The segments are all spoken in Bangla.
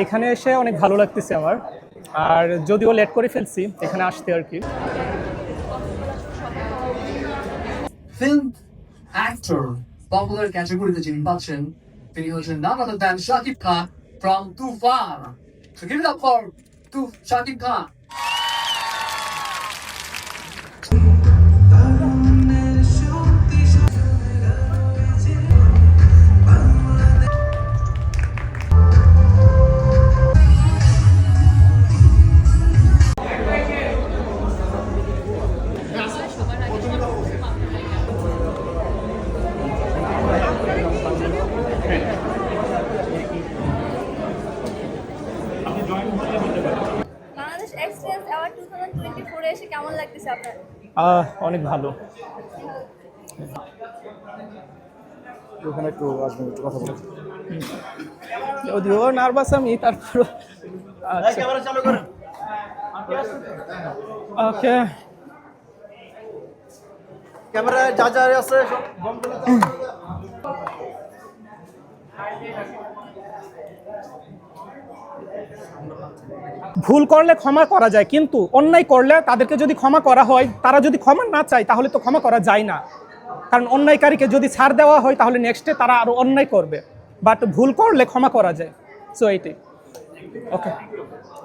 এখানে এসে অনেক ভালো লাগতেছে আমার, আর যদিও লেট করে ফেলছি এখানে আসতে আর কি। ফিল্ম অ্যাক্টর পপুলার ক্যাটাগরিতে যিনি পাচ্ছেন তিনি হচ্ছেন none other than Shakib Khan from Toofan. So give it up for Shakib Khan. Bangladesh excellence award 2024 এ এসে কেমন লাগতেছে আপনার? অনেক ভালো। ওখানে একটু আসবেন, একটু কথা বলুন। যদিও নার্ভাস আমি, তারপর ক্যামেরা চালু করেন। ওকে। ক্যামেরা যা যা আছে সব বন্ধ করে দাও। ভুল করলে ক্ষমা করা যায়, কিন্তু অন্যায় করলে তাদেরকে যদি ক্ষমা করা হয়, তারা যদি ক্ষমা না চায় তাহলে তো ক্ষমা করা যায় না। কারণ অন্যায়কারীকে যদি ছাড় দেওয়া হয় তাহলে নেক্সটে তারা আরো অন্যায় করবে, বাট ভুল করলে ক্ষমা করা যায়। সো এইটাই। ওকে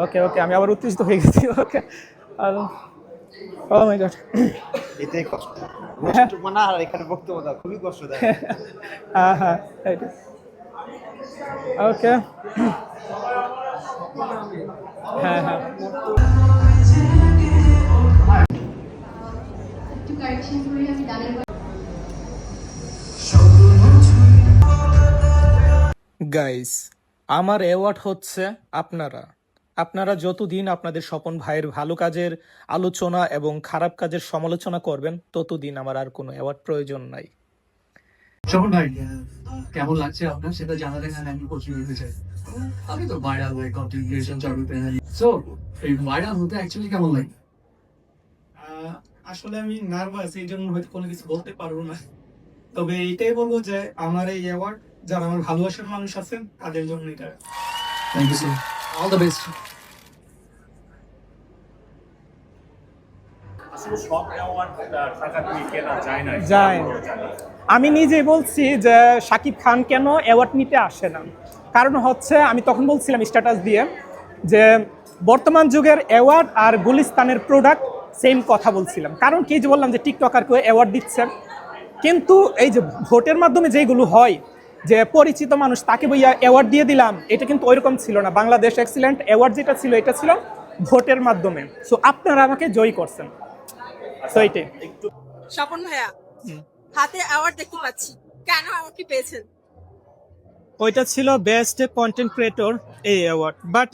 ওকে ওকে, আমি আবার উত্তেজিত হয়ে গেছি। ওকে, ও মাই গড, এটাই কষ্ট। কষ্ট মানে আর এখানে বক্তব্য দাও খুবই কষ্ট দেয়। হ্যাঁ হ্যাঁ, ওকে, হ্যাঁ হ্যাঁ। গাইস, আমার অ্যাওয়ার্ড হচ্ছে আপনারা। আপনারা যতদিন আপনাদের স্বপন ভাইয়ের ভালো কাজের আলোচনা এবং খারাপ কাজের সমালোচনা করবেন, ততদিন আমার আর কোনো অ্যাওয়ার্ড প্রয়োজন নাই। স্বপন ভাই কেমন লাগছে আপনার সেটা জানালে আমি কোচিং নিতে চাই। আমি তো ভাইরাল হয়ে কন্টেন্ট ক্রিয়েশন চালুতে সো এই ভাইরাল হতে অ্যাকচুয়ালি কেমন লাগে? আসলে আমি নার্ভাস, এই জন্য হয়তো কোনো কিছু বলতে পারবো না। তবে এটাই বলবো যে আমার এই অ্যাওয়ার্ড যারা আমার ভালোবাসার মানুষ আছেন তাদের জন্য এটা। Thank you sir, all the best. যায়, আমি নিজেই বলছি যে শাকিব খান কেন অ্যাওয়ার্ড নিতে আসে না। কারণ হচ্ছে, আমি তখন বলছিলাম স্ট্যাটাস দিয়ে যে বর্তমান যুগের অ্যাওয়ার্ড আর গুলিস্তানের প্রোডাক্ট সেম কথা বলছিলাম। কারণ কি, যে বললাম যে টিকটকারকে অ্যাওয়ার্ড দিচ্ছে, কিন্তু এই যে ভোটের মাধ্যমে যেগুলো হয়, যে পরিচিত মানুষ তাকে বইয়া অ্যাওয়ার্ড দিয়ে দিলাম, এটা কিন্তু ওইরকম ছিল না। বাংলাদেশ এক্সিলেন্ট অ্যাওয়ার্ড যেটা ছিল, এটা ছিল ভোটের মাধ্যমে। সো আপনারা আমাকে জয়ী করছেন। সো এইটাই। স্বপন ভাইয়া, হাতে অ্যাওয়ার্ড দেখতে পাচ্ছি, কেন অ্যাওয়ার্ডটি পেয়েছেন? ওইটা ছিল বেস্ট কন্টেন্ট ক্রিয়েটর এই অ্যাওয়ার্ড, বাট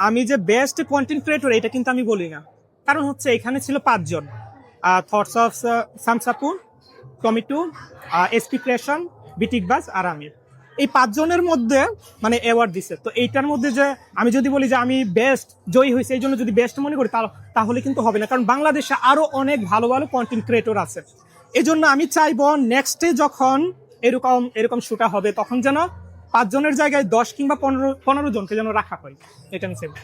আমি যে বেস্ট কন্টেন্ট ক্রিয়েটর এটা কিন্তু আমি বলি না। কারণ হচ্ছে এখানে ছিল 5 জন, থটস অফ সামসাপুর, টমিটু, এসপি ক্রিয়েশন, বিটিকবাজ আর আমি। এই 5 জনের মধ্যে মানে অ্যাওয়ার্ড দিছে। তো এইটার মধ্যে যে আমি যদি বলি যে আমি বেস্ট জয়ী হয়েছে এই জন্য যদি বেস্ট মনে করি, তাহলে কিন্তু হবে না। কারণ বাংলাদেশে আরো অনেক ভালো ভালো কন্টেন্ট ক্রিয়েটর আছে। এই জন্য আমি চাইবো নেক্সটে যখন এরকম শুটা হবে, তখন যেন 5 জনের জায়গায় 10 কিংবা 15 জনকে যেন রাখা হয়। এটা আমি চাইবো।